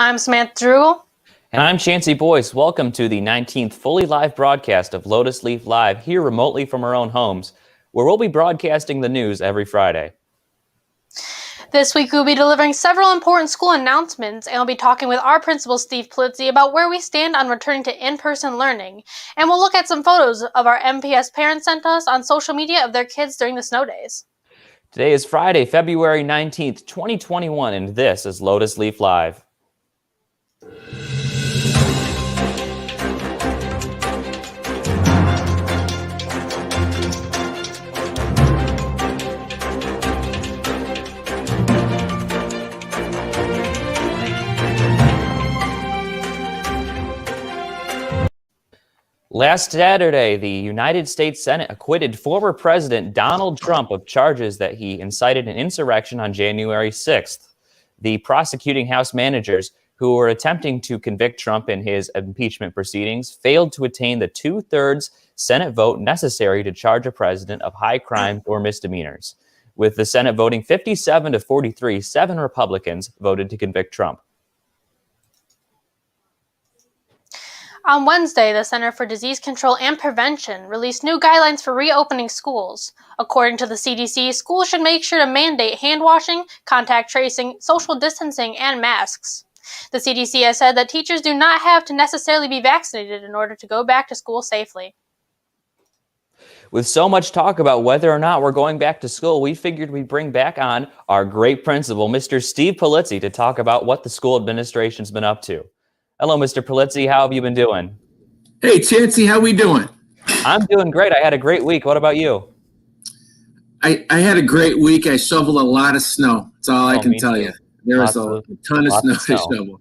I'm Samantha Drew. And I'm Chancey Boyce. Welcome to the 19th fully live broadcast of Lotus Leaf Live, here remotely from our own homes, where we'll be broadcasting the news every Friday. This week we'll be delivering several important school announcements, and we'll be talking with our principal, Steve Polizzi, about where we stand on returning to in-person learning. And we'll look at some photos of our MPS parents sent us on social media of their kids during the snow days. Today is Friday, February 19th, 2021, and this is Lotus Leaf Live. Last Saturday, the United States Senate acquitted former President Donald Trump of charges that he incited an insurrection on January 6th. The prosecuting House managers who were attempting to convict Trump in his impeachment proceedings failed to attain the 2/3 Senate vote necessary to charge a president of high crimes or misdemeanors. With the Senate voting 57 to 43, 7 Republicans voted to convict Trump. On Wednesday, the Center for Disease Control and Prevention released new guidelines for reopening schools. According to the CDC, schools should make sure to mandate hand washing, contact tracing, social distancing, and masks. The CDC has said that teachers do not have to necessarily be vaccinated in order to go back to school safely. With so much talk about whether or not we're going back to school, we figured we'd bring back on our great principal, Mr. Steve Polizzi, to talk about what the school administration's been up to. Hello, Mr. Polizzi. How have you been doing? Hey, Chancey, how we doing? I'm doing great. I had a great week. What about you? I had a great week. I shoveled a lot of snow. That's all I can tell you. There was a ton of snow to shovel.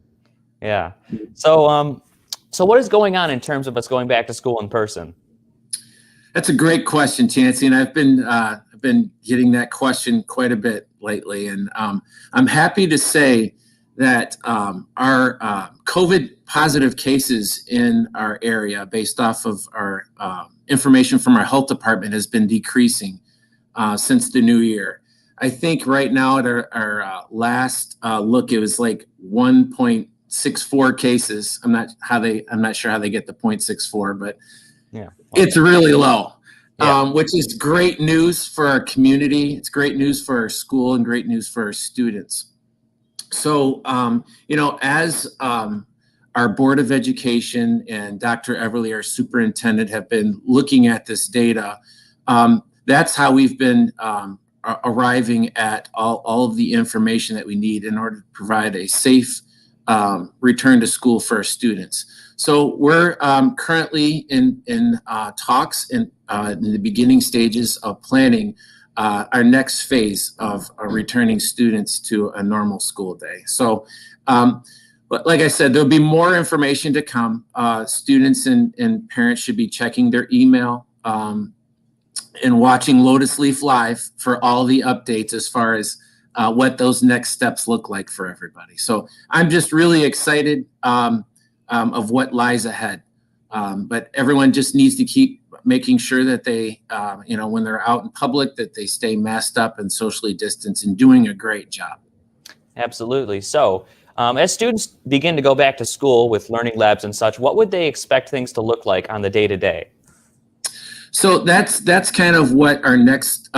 Yeah. So what is going on in terms of us going back to school in person? That's a great question, Chancey, and I've been getting that question quite a bit lately, and I'm happy to say that our COVID positive cases in our area, based off of our information from our health department, has been decreasing since the new year. I think right now at our last look, it was like 1.64 cases. I'm not sure how they get the 0.64, but yeah, it's really low. Yeah. Which is great news for our community. It's great news for our school and great news for our students. So, as our Board of Education and Dr. Everly, our superintendent, have been looking at this data, that's how we've been arriving at all of the information that we need in order to provide a safe return to school for our students. So we're currently in talks in the beginning stages of planning our next phase of returning students to a normal school day. So, but like I said, there'll be more information to come. Students and parents should be checking their email and watching Lotus Leaf Live for all the updates as far as what those next steps look like for everybody. So I'm just really excited of what lies ahead. But everyone just needs to keep making sure that they, when they're out in public, that they stay masked up and socially distanced and doing a great job. Absolutely. So as students begin to go back to school with learning labs and such, what would they expect things to look like on the day-to-day? So that's kind of what our next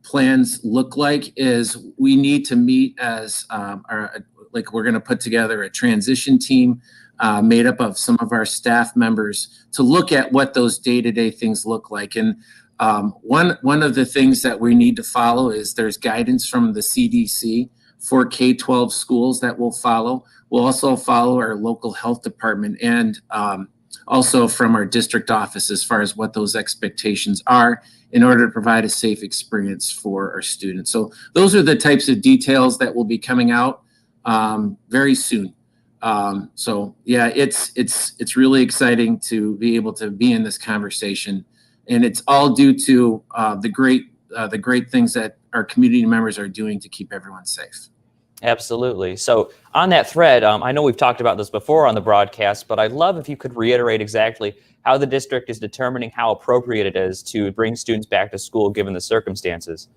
plans look like. Is we need to meet as we're going to put together a transition team made up of some of our staff members to look at what those day-to-day things look like. And one of the things that we need to follow is there's guidance from the CDC for K-12 schools that we'll follow. We'll also follow our local health department and also from our district office as far as what those expectations are in order to provide a safe experience for our students. So those are the types of details that will be coming out very soon. So yeah, it's really exciting to be able to be in this conversation, and it's all due to the great things that our community members are doing to keep everyone safe. Absolutely. So on that thread, I know we've talked about this before on the broadcast, but I'd love if you could reiterate exactly how the district is determining how appropriate it is to bring students back to school given the circumstances.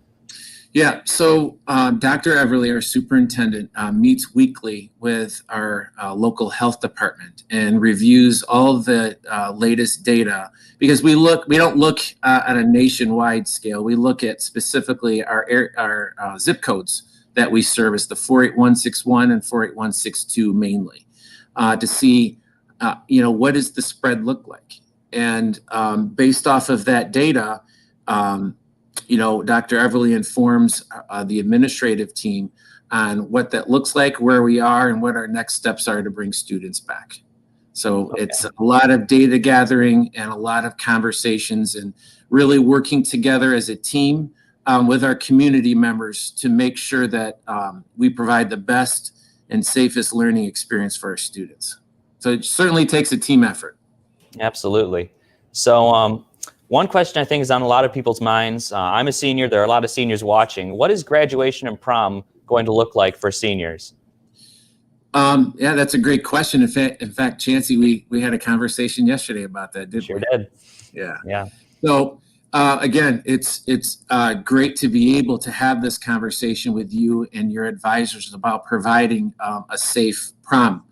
Yeah, so Dr. Everly, our superintendent, meets weekly with our local health department and reviews all the latest data because we don't look at a nationwide scale. We look at specifically our zip codes that we service, the 48161 and 48162 mainly, to see what does the spread look like, and based off of that data. Dr. Everly informs the administrative team on what that looks like, where we are, and what our next steps are to bring students back. So It's a lot of data gathering and a lot of conversations and really working together as a team with our community members to make sure that we provide the best and safest learning experience for our students. So it certainly takes a team effort. Absolutely. So one question I think is on a lot of people's minds. I'm a senior. There are a lot of seniors watching. What is graduation and prom going to look like for seniors? Yeah, that's a great question. In fact, Chancey, we had a conversation yesterday about that, didn't we? Sure did. Yeah. So again, it's great to be able to have this conversation with you and your advisors about providing a safe prom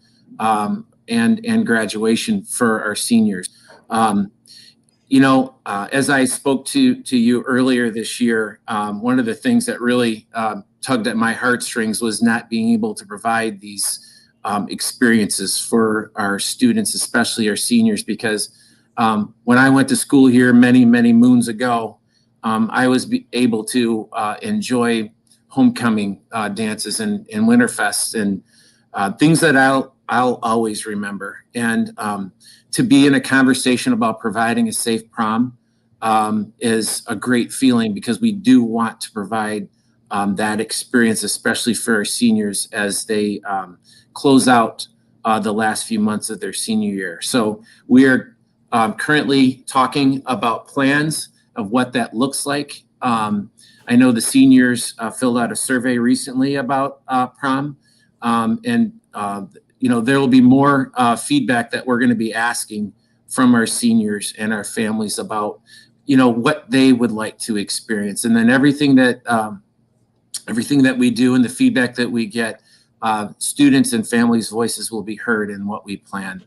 and graduation for our seniors. As I spoke to you earlier this year, one of the things that really tugged at my heartstrings was not being able to provide these experiences for our students, especially our seniors, because when I went to school here many, many moons ago, I was able to enjoy homecoming dances and Winterfest and things that I'll always remember. And to be in a conversation about providing a safe prom is a great feeling because we do want to provide that experience, especially for our seniors as they close out the last few months of their senior year. So we are currently talking about plans of what that looks like. I know the seniors filled out a survey recently about prom, and there will be more feedback that we're going to be asking from our seniors and our families about, what they would like to experience. And then everything that we do and the feedback that we get, students and families' voices will be heard in what we plan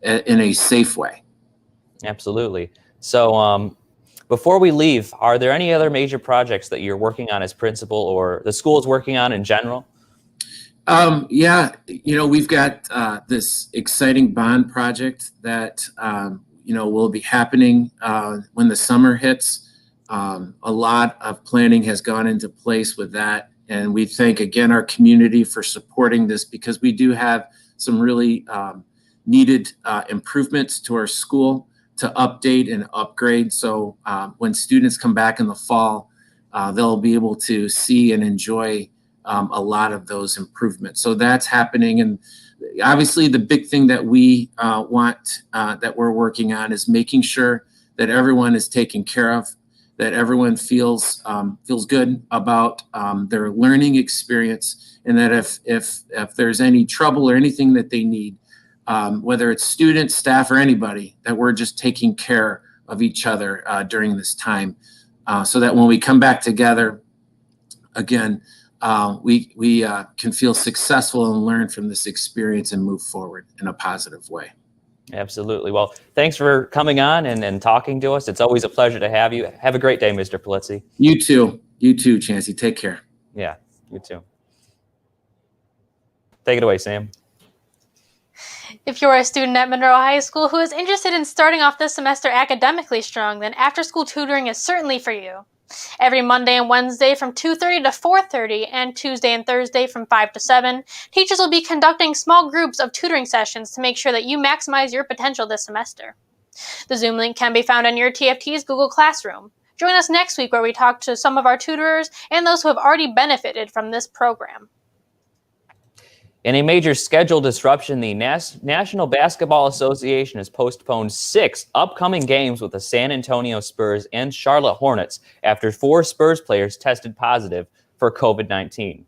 in a safe way. Absolutely. So before we leave, are there any other major projects that you're working on as principal or the school is working on in general? Yeah, we've got this exciting bond project that, will be happening when the summer hits. A lot of planning has gone into place with that. And we thank, again, our community for supporting this because we do have some really needed improvements to our school to update and upgrade. So when students come back in the fall, they'll be able to see and enjoy a lot of those improvements. So that's happening. And obviously the big thing that we want that we're working on is making sure that everyone is taken care of, that everyone feels good about their learning experience, and that if there's any trouble or anything that they need, whether it's students, staff, or anybody, that we're just taking care of each other during this time, so that when we come back together again, we can feel successful and learn from this experience and move forward in a positive way. Absolutely. Well, thanks for coming on and talking to us. It's always a pleasure to have you. Have a great day, Mr. Polizzi. You too. You too, Chancey. Take care. Yeah, you too. Take it away, Sam. If you're a student at Monroe High School who is interested in starting off this semester academically strong, then after-school tutoring is certainly for you. Every Monday and Wednesday from 2:30 to 4:30 and Tuesday and Thursday from 5 to 7, teachers will be conducting small groups of tutoring sessions to make sure that you maximize your potential this semester. The Zoom link can be found on your TFT's Google Classroom. Join us next week where we talk to some of our tutors and those who have already benefited from this program. In a major schedule disruption, the National Basketball Association has postponed 6 upcoming games with the San Antonio Spurs and Charlotte Hornets after 4 Spurs players tested positive for COVID-19.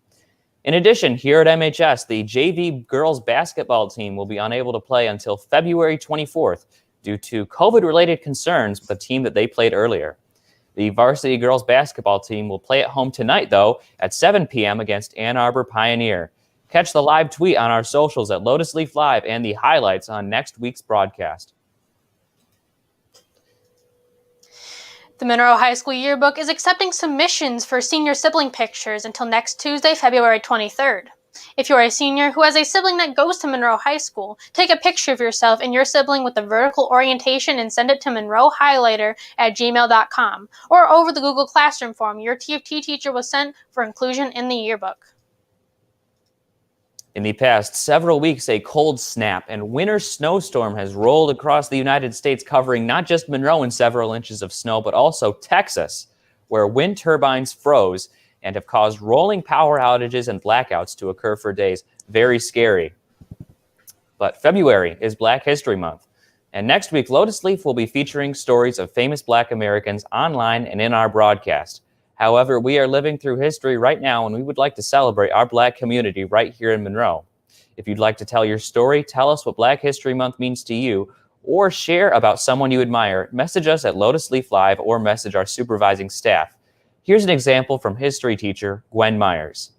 In addition, here at MHS, the JV girls basketball team will be unable to play until February 24th due to COVID-related concerns with the team that they played earlier. The varsity girls basketball team will play at home tonight, though, at 7 p.m. against Ann Arbor Pioneer. Catch the live tweet on our socials at Lotus Leaf Live and the highlights on next week's broadcast. The Monroe High School Yearbook is accepting submissions for senior sibling pictures until next Tuesday, February 23rd. If you are a senior who has a sibling that goes to Monroe High School, take a picture of yourself and your sibling with the vertical orientation and send it to monroehighlighter@gmail.com or over the Google Classroom form your TFT teacher was sent for inclusion in the yearbook. In the past several weeks, a cold snap and winter snowstorm has rolled across the United States, covering not just Monroe in several inches of snow, but also Texas, where wind turbines froze and have caused rolling power outages and blackouts to occur for days. Very scary. But February is Black History Month, and next week, Lotus Leaf will be featuring stories of famous Black Americans online and in our broadcast. However, we are living through history right now, and we would like to celebrate our Black community right here in Monroe. If you'd like to tell your story, tell us what Black History Month means to you, or share about someone you admire, message us at Lotus Leaf Live or message our supervising staff. Here's an example from history teacher Gwen Myers.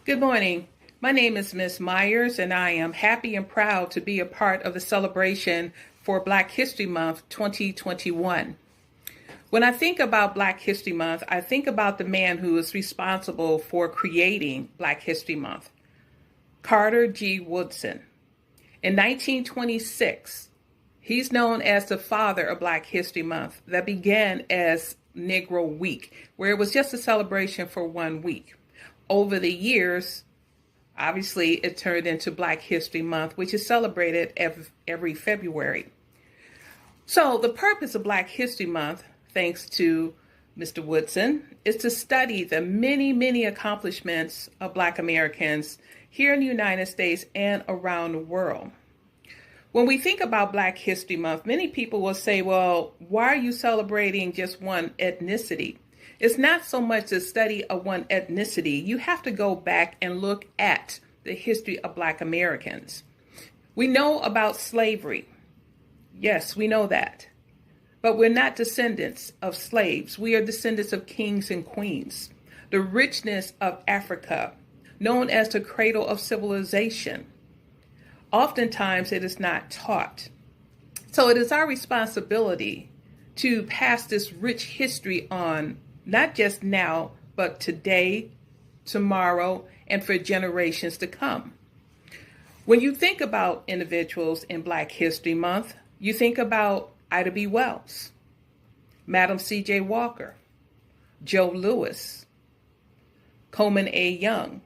Good morning. My name is Ms. Myers, and I am happy and proud to be a part of the celebration for Black History Month 2021. When I think about Black History Month, I think about the man who is responsible for creating Black History Month, Carter G. Woodson. In 1926, he's known as the father of Black History Month that began as Negro Week, where it was just a celebration for 1 week. Over the years, obviously, it turned into Black History Month, which is celebrated every February. So the purpose of Black History Month, thanks to Mr. Woodson, is to study the many, many accomplishments of Black Americans here in the United States and around the world. When we think about Black History Month, many people will say, well, why are you celebrating just one ethnicity? It's not so much a study of one ethnicity. You have to go back and look at the history of Black Americans. We know about slavery. Yes, we know that. But we're not descendants of slaves. We are descendants of kings and queens. The richness of Africa, known as the cradle of civilization. Oftentimes it is not taught. So it is our responsibility to pass this rich history on, not just now, but today, tomorrow, and for generations to come. When you think about individuals in Black History Month, you think about Ida B. Wells, Madam C.J. Walker, Joe Louis, Coleman A. Young,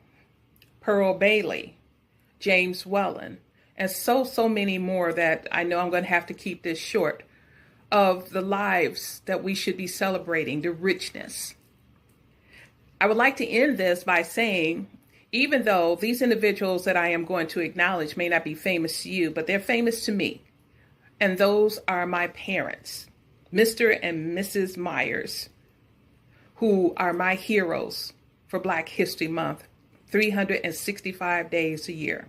Pearl Bailey, James Welland, and so many more that I know I'm going to have to keep this short, of the lives that we should be celebrating, the richness. I would like to end this by saying, even though these individuals that I am going to acknowledge may not be famous to you, but they're famous to me. And those are my parents, Mr. and Mrs. Myers, who are my heroes for Black History Month, 365 days a year.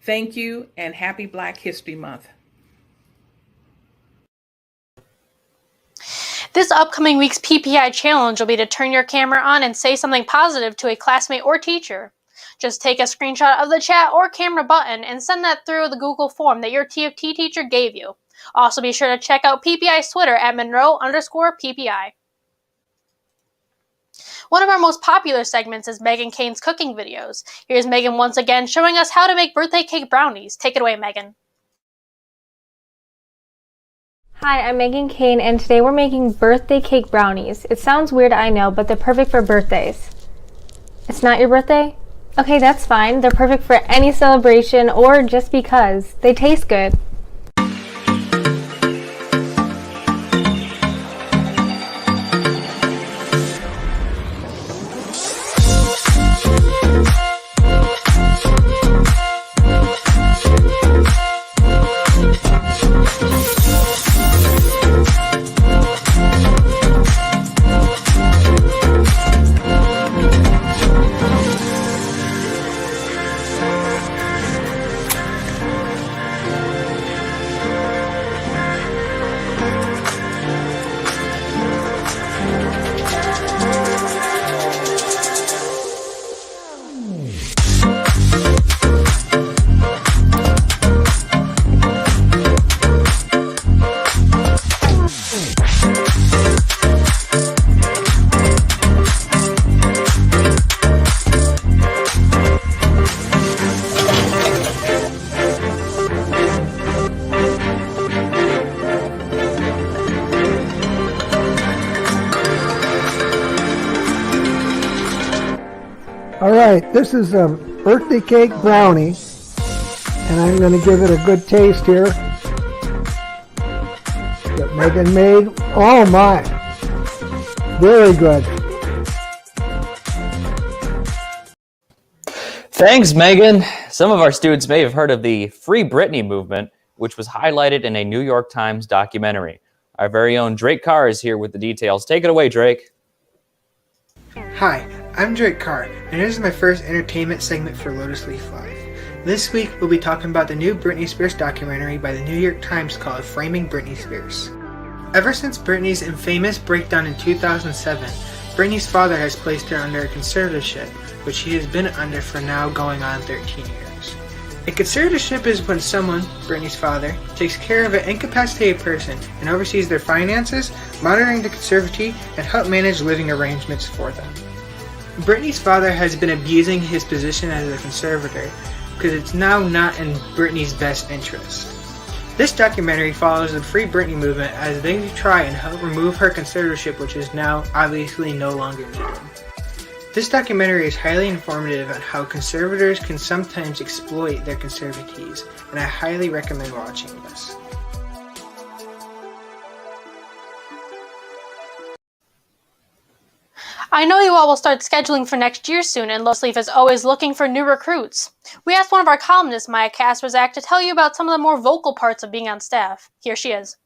Thank you and happy Black History Month. This upcoming week's PPI challenge will be to turn your camera on and say something positive to a classmate or teacher. Just take a screenshot of the chat or camera button and send that through the Google form that your TFT teacher gave you. Also be sure to check out PPI's Twitter at Monroe_PPI. One of our most popular segments is Megan Kane's cooking videos. Here's Megan once again showing us how to make birthday cake brownies. Take it away, Megan. Hi, I'm Megan Kane, and today we're making birthday cake brownies. It sounds weird, I know, but they're perfect for birthdays. It's not your birthday? Okay, that's fine. They're perfect for any celebration or just because. They taste good. right, this is a birthday cake brownie, and I'm going to give it a good taste here. That Megan made. Oh my, very good. Thanks, Megan. Some of our students may have heard of the Free Britney movement, which was highlighted in a New York Times documentary. Our very own Drake Carr is here with the details. Take it away, Drake. Hi, I'm Drake Carr, and this is my first entertainment segment for Lotus Leaf Live. This week, we'll be talking about the new Britney Spears documentary by the New York Times called Framing Britney Spears. Ever since Britney's infamous breakdown in 2007, Britney's father has placed her under a conservatorship, which she has been under for now going on 13 years. A conservatorship is when someone, Britney's father, takes care of an incapacitated person and oversees their finances, monitoring the conservatee, and help manage living arrangements for them. Britney's father has been abusing his position as a conservator because it's now not in Britney's best interest. This documentary follows the Free Britney movement as they try and help remove her conservatorship, which is now obviously no longer needed. This documentary is highly informative on how conservators can sometimes exploit their conservatees, and I highly recommend watching this. I know you all will start scheduling for next year soon, and Lotus Leaf is always looking for new recruits. We asked one of our columnists, Maya Kasperzak, to tell you about some of the more vocal parts of being on staff. Here she is.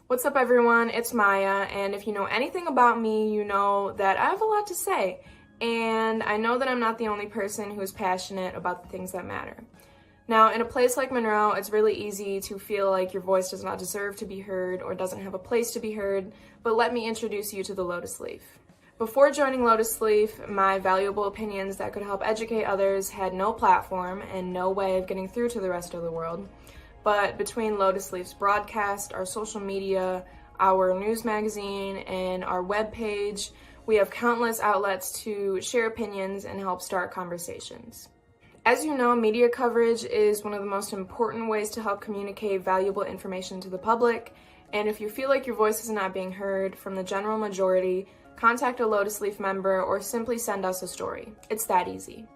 What's up, everyone? It's Maya, and if you know anything about me, you know that I have a lot to say. And I know that I'm not the only person who is passionate about the things that matter. Now, in a place like Monroe, it's really easy to feel like your voice does not deserve to be heard or doesn't have a place to be heard, but let me introduce you to the Lotus Leaf. Before joining Lotus Leaf, my valuable opinions that could help educate others had no platform and no way of getting through to the rest of the world. But between Lotus Leaf's broadcast, our social media, our news magazine, and our webpage, we have countless outlets to share opinions and help start conversations. As you know, media coverage is one of the most important ways to help communicate valuable information to the public, and if you feel like your voice is not being heard from the general majority, contact a Lotus Leaf member or simply send us a story. It's that easy.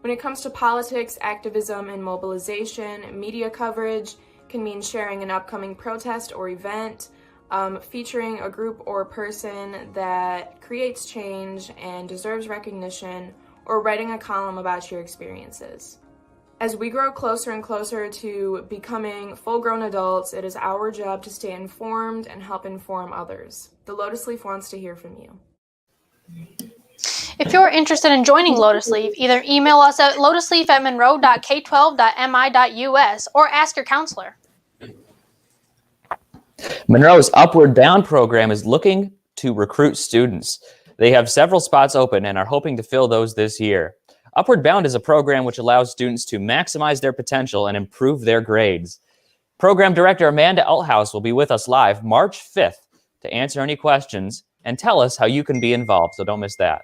When it comes to politics, activism, and mobilization, media coverage can mean sharing an upcoming protest or event, featuring a group or person that creates change and deserves recognition, or writing a column about your experiences. As we grow closer and closer to becoming full-grown adults, it is our job to stay informed and help inform others. The Lotus Leaf wants to hear from you. If you're interested in joining Lotus Leaf, either email us at lotusleaf@monroe.k12.mi.us or ask your counselor. Monroe's Upward Bound program is looking to recruit students. They have several spots open and are hoping to fill those this year. Upward Bound is a program which allows students to maximize their potential and improve their grades. Program Director Amanda Althouse will be with us live March 5th to answer any questions and tell us how you can be involved, so don't miss that.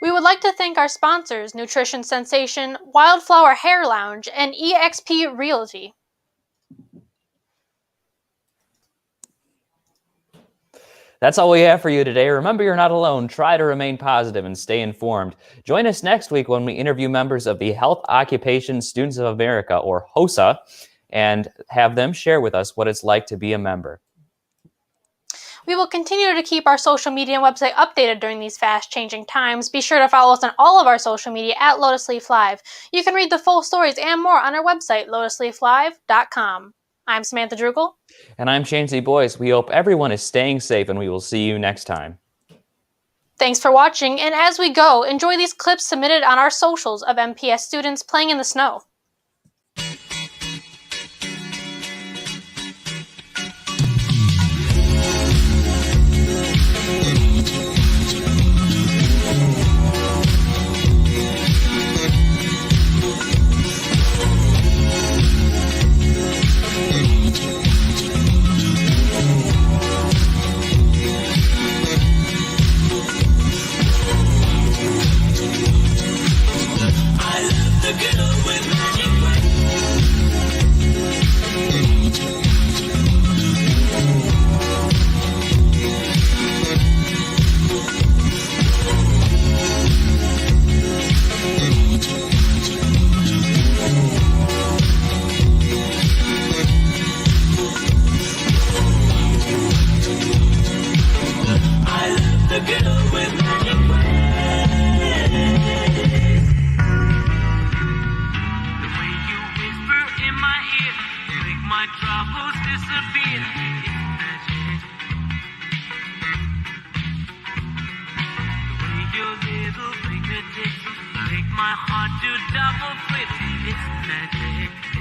We would like to thank our sponsors, Nutrition Sensation, Wildflower Hair Lounge, and eXp Realty. That's all we have for you today. Remember, you're not alone. Try to remain positive and stay informed. Join us next week when we interview members of the Health Occupation Students of America, or HOSA, and have them share with us what it's like to be a member. We will continue to keep our social media and website updated during these fast-changing times. Be sure to follow us on all of our social media at Lotus Leaf Live. You can read the full stories and more on our website, lotusleaflive.com. I'm Samantha Drugel. And I'm Chansey Boyce. We hope everyone is staying safe, and we will see you next time. Thanks for watching, and as we go, enjoy these clips submitted on our socials of MPS students playing in the snow. The girl with my my troubles disappear. It's magic. The way your little fingertips make my heart do double flips. It's magic.